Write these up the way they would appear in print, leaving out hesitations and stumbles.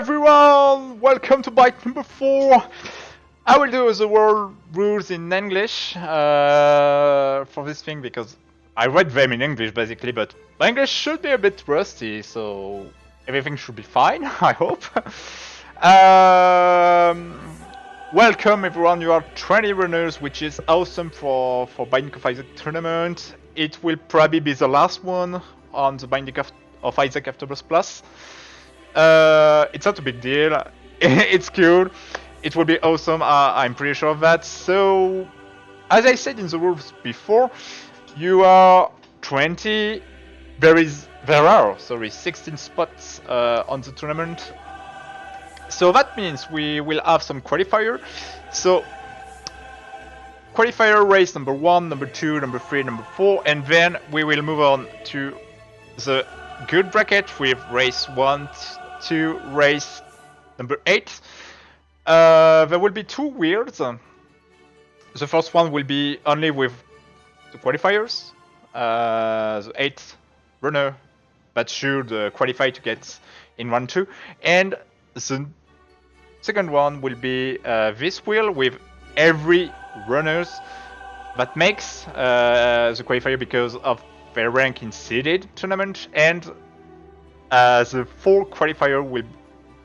everyone! Welcome to bike number 4. I will do the world rules in English for this thing because I read them in English basically, but my English should be a bit rusty, so everything should be fine, I hope. Welcome everyone, you are 20 runners, which is awesome for Binding of Isaac tournament. It will probably be the last one on the Binding of Isaac Afterbirth Plus. It's not a big deal. It's cool. It will be awesome. I'm pretty sure of that. So, as I said in the rules before, you are 20. There are 16 spots on the tournament. So that means we will have some qualifier. So, qualifier race number 1, number 2, number 3, number 4, and then we will move on to the good bracket with race 1 to race number 8. There will be 2 weirds. The first one will be only with the qualifiers. The 8th runner that should qualify to get in 1-2. And the second one will be this wheel with every runners that makes the qualifier because of their rank in seeded tournament, and the 4 qualifier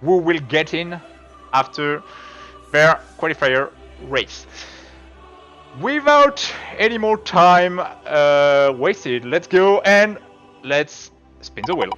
who will get in after their qualifier race. Without any more time wasted, let's go and let's spin the wheel.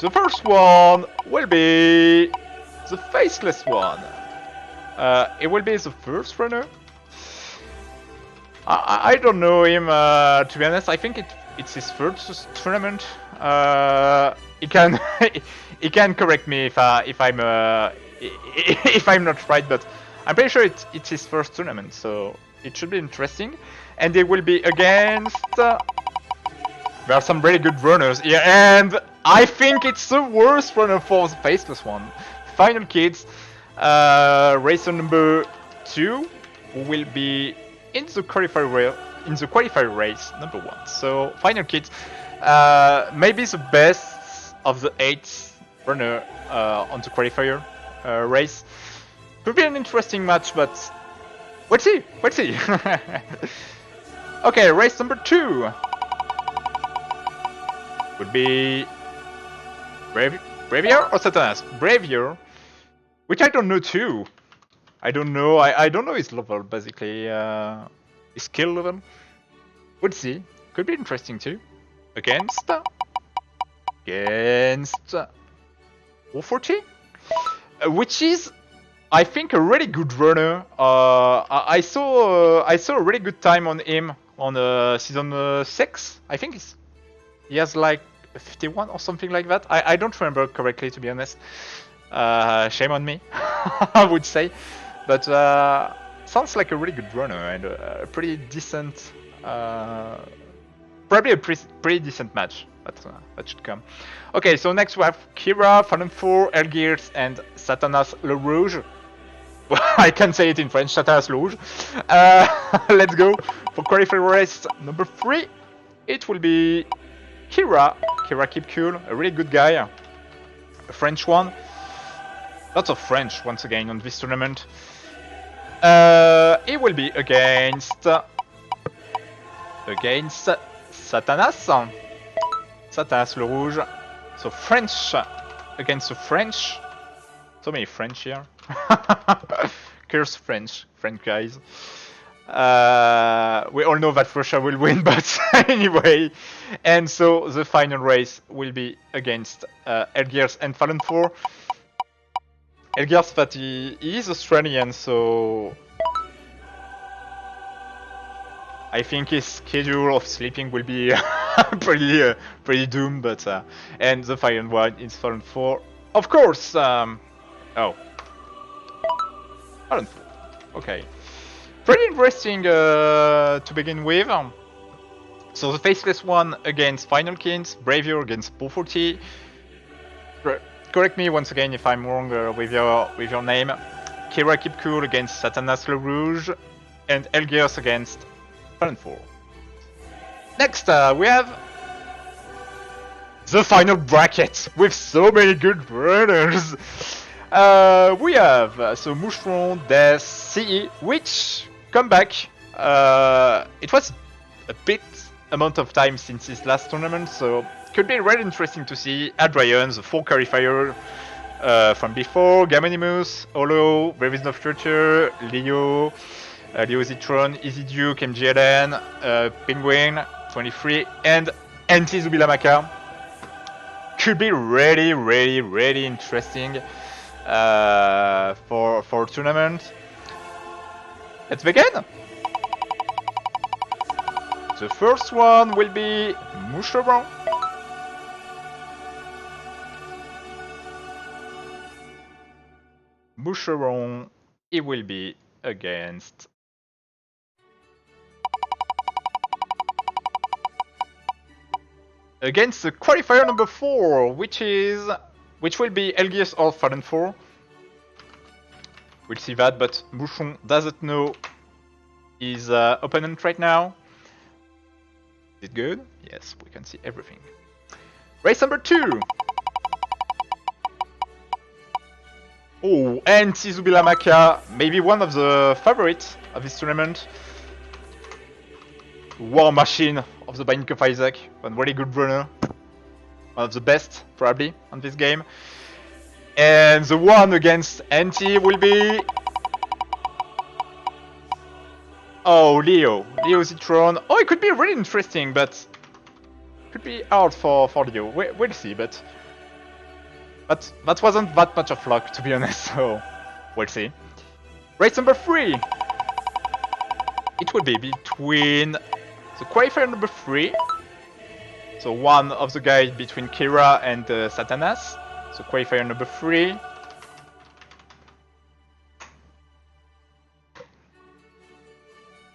The first one will be the faceless one. It will be the first runner. I don't know him, to be honest. I think it's his first tournament. He can he can correct me if I'm if I'm not right, but I'm pretty sure it's his first tournament, so it should be interesting. And they will be against. There are some really good runners here, and I think it's the worst runner for the faceless one. Final Kids, racer number 2, who will be in the qualifier race number 1. So Final Kids, maybe the best of the 8 runner on the qualifier race. Could be an interesting match, but let's see. Okay, race number 2 would be Bravier or Satanas? Bravier, which I don't know too. I don't know his level basically, his skill level. We'll see. Could be interesting too. Against 440, which is, I think, a really good runner. I saw a really good time on him on season 6. I think he has like 51 or something like that. I don't remember correctly, to be honest. Shame on me, I would say. But sounds like a really good runner and a pretty decent, probably a pretty decent match that should come. Okay, so next we have Kira, Fallen 4, Elgears, and Satanas Le Rouge. I can say it in French, Satanas Le Rouge. Let's go for qualifier race number 3. It will be Kira. Kira Keep Cool, a really good guy, a French one. Lots of French once again on this tournament. It will be against Satanas. Satanas Le Rouge. So French against the French. So many French here. Curse French guys. We all know that Russia will win, but anyway. And so the final race will be against Elgears and Fallen 4. Elgears, that he is Australian, so I think his schedule of sleeping will be pretty doomed. But and the final one is Fallen 4, of course. Fallen 4. Okay, pretty interesting to begin with. So the faceless one against Final Kids, Bravier against 440. Correct me once again if I'm wrong with your name. Kira Keep Cool against Satanas Le Rouge, and Elgears against Fallen 4. Next we have the final bracket with so many good runners. We have so Moucheron, Death, CE, which come back. It was a bit amount of time since his last tournament, so could be really interesting to see Adrian, the 4 qualifier from before, Gamonimus, Holo, There Is No Future, Leo, Leo Zitron, Easy Duke, MGLN, Penguin, 23, and NT Zubilamaka. Could be really interesting for tournament. Let's begin. The first one will be Moucheron. Moucheron, it will be against the qualifier number 4, which will be Elgius or Fallen 4. We'll see that, but Moucheron doesn't know his opponent right now. Is it good? Yes, we can see everything. Race number 2. Oh, and Zubilamaka, maybe one of the favorites of this tournament. War machine of the Binding of Isaac, one really good runner. One of the best, probably, on this game. And the one against NT will be... Oh, Leo Zitron. Oh, it could be really interesting, but... could be hard for Leo. We'll see, but that wasn't that much of luck, to be honest, so... we'll see. Race number 3. It will be between the qualifier number 3. So one of the guys between Kira and Satanas. So qualifier number 3.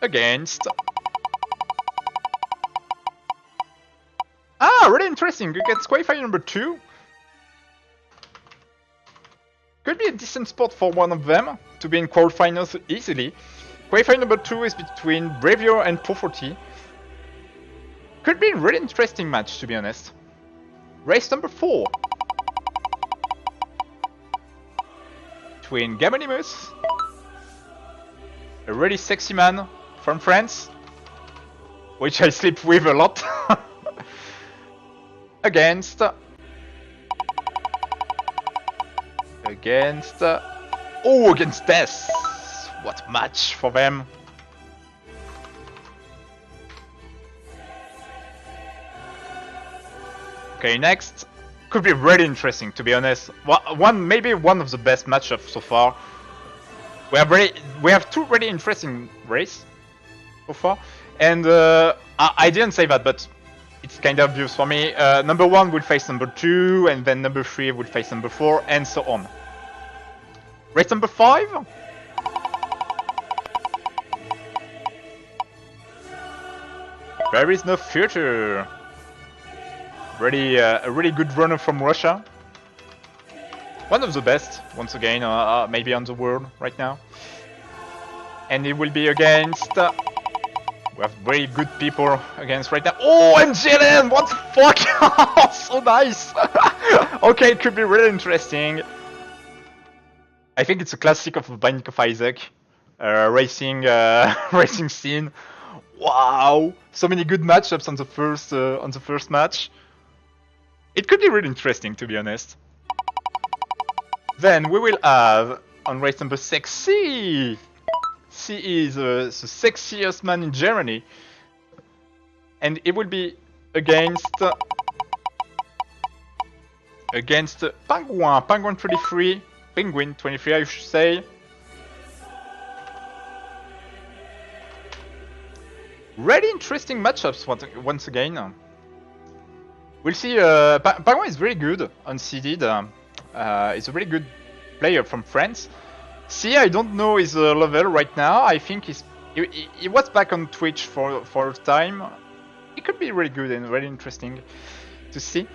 Against... really interesting. Against qualifier number 2. Could be a decent spot for one of them to be in quarterfinals easily. Qualifier number 2 is between Bravio and Poforty. Could be a really interesting match, to be honest. Race number 4. Between Gamonimus, a really sexy man from France, which I sleep with a lot, against... against Death. What match for them. Okay, next could be really interesting, to be honest. Maybe one of the best matchups so far. We have 2 really interesting races so far, and I didn't say that, but it's kind of obvious for me. Number 1 will face number 2, and then number 3 will face number 4, and so on. Race number 5. There Is No Future. A really good runner from Russia. One of the best, once again, maybe on the world right now. And it will be against... we have very good people against right now. Oh, MGLN! What the fuck? So nice! Okay, it could be really interesting. I think it's a classic of the Binding of Isaac. Racing scene. Wow! So many good matchups on the first match. It could be really interesting, to be honest. Then we will have on race number 6 C. C is the sexiest man in Germany, and it will be against Penguin 23, Penguin 23, I should say. Really interesting matchups once again. We'll see. Penguin is very good on seeded. He's a really good player from France. C, I don't know his level right now. I think he was back on Twitch for a time. It could be really good and really interesting to see.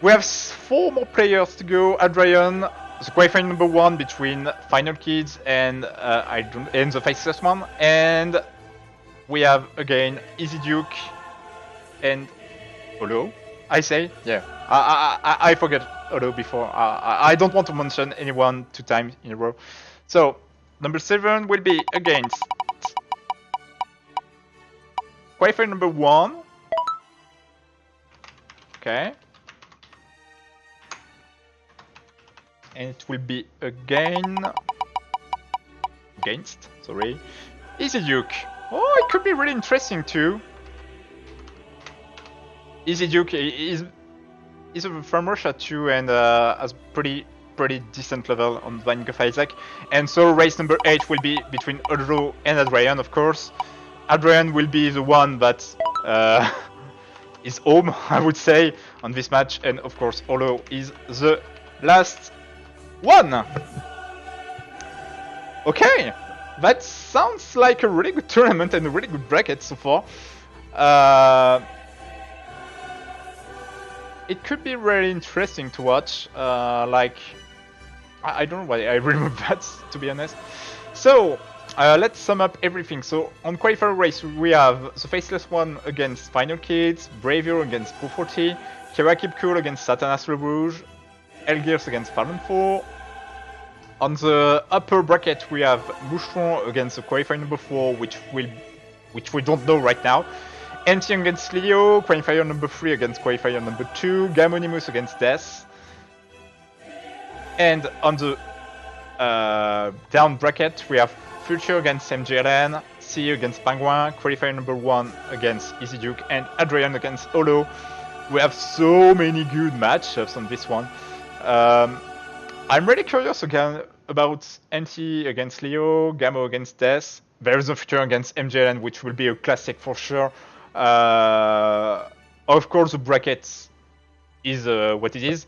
We have 4 more players to go. Adrian, the qualifying number 1 between Final Kids and the Faceless one, and we have again Easy Duke and Holo. I say, yeah. I forget Odo before. I don't want to mention anyone 2 times in a row. So number 7 will be against qualifier number 1. Okay. And it will be against, sorry, Easy Duke. Oh, it could be really interesting too. Easy Duke is from Russia too, and has pretty decent level on Vanning of Isaac. And so race number 8 will be between Odro and Adrian, of course. Adrian will be the one that is home, I would say, on this match, and of course Olo is the last one. Okay, that sounds like a really good tournament and a really good bracket so far. It could be really interesting to watch. Like, I don't know why I remember that, to be honest. So, let's sum up everything. So, on qualifier race, we have the Faceless One against Final Kids, Bravio against Pro40, Kira Keep Cool against Satanas Le Rouge, Elgears against Fallen 4. On the upper bracket, we have Bouchon against the qualifier number 4, which we don't know right now. NT against Leo, qualifier number 3 against qualifier number 2, Gamonimus against Death. And on the down bracket, we have Future against MJLN, C against Penguin, qualifier number 1 against Easy Duke, and Adrian against Olo. We have so many good matchups on this one. I'm really curious again about NT against Leo, Gamo against Death, There's a Future against MJLN, which will be a classic for sure. Of course, the bracket is what it is,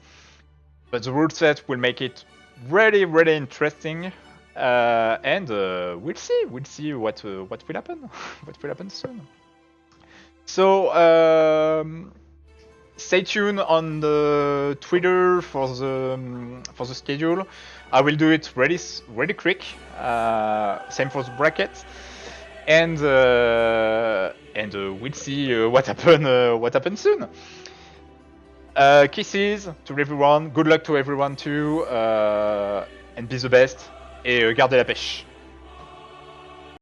but the rule set will make it really interesting, and we'll see what will happen, what will happen soon. So stay tuned on the Twitter for the schedule. I will do it really quick. Same for the brackets. And we'll see what happens soon. Kisses to everyone. Good luck to everyone too. And be the best. Et gardez la pêche.